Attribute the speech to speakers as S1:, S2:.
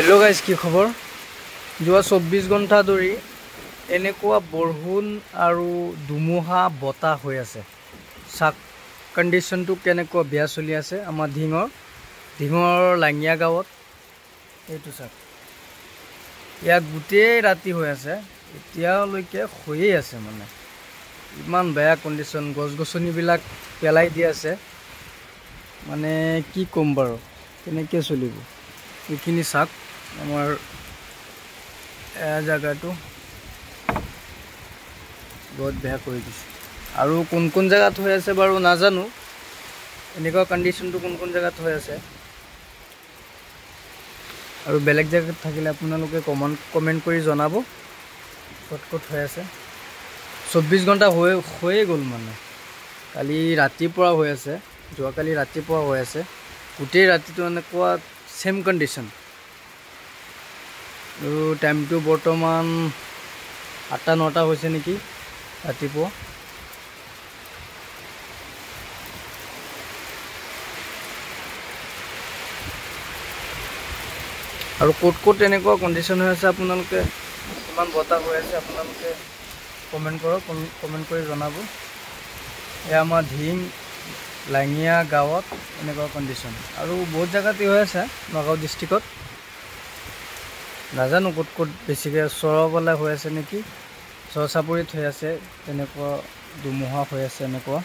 S1: hello guys की खबर जो 24 घंटा धरी এনেকুৱা বৰষুণ আৰু ধুমুহা বতাহ হৈ আছে সাক কন্ডিশনটো কেনেকুৱা বেয়া চলি আছে আমাৰ ধিঙৰ লাঙিয়া গাঁৱত এইটো সাক ইয়াত গুটেই ৰাতি হৈ আছে এতিয়ালৈকে হৈয়ে আছে মানে ইমান বেয়া কন্ডিশন গছ গছনি বিলাক পেলাই দি আছে মানে কি কম বাৰু কেনেকৈ চলিব এইখিনি সাক আমাৰ জায়গাটো बहुत बेया কৰি দিছে আৰু কোন জায়গাত হৈ আছে বাৰু নাজানো এনেকুৱা কন্ডিশনটো কোন জায়গাত হৈ আছে আৰু বেলেগ জায়গাত থাকিলে আপোনালোকে কমেন্ট কৰি জনাব কত হৈ আছে 24 ঘণ্টা হৈয়ে গ'ল মানে কালি ৰাতিপুৱা হৈ আছে যোৱা কালি ৰাতিপুৱা হৈ আছে গোটেই ৰাতিটো এনেকুৱা সেম কন্ডিশন আৰু টাইমটো বৰ্তমান 8-9টা হৈছে নেকি ৰাতিপুৱা আৰু কত এনেকুৱা কন্ডিশন হৈ আছে আপোনালোকে কিমান বতাহ হৈ আছে আপোনালোকে কমেন্ট কৰি জনাব এ আমাৰ ধিং লাঙিয়া গাঁৱত এনেকুৱা কন্ডিশন আৰু বহুত জায়গাতে হৈ আছে নগাঁও ডিস্ট্ৰিক্টত নাজানো কত বেছিকৈ চৰবলা হৈ আছে নেকি চৰচাপৰিত হৈ আছে তেনেকুৱা ধুমুহা হৈ আছে এনেকুৱা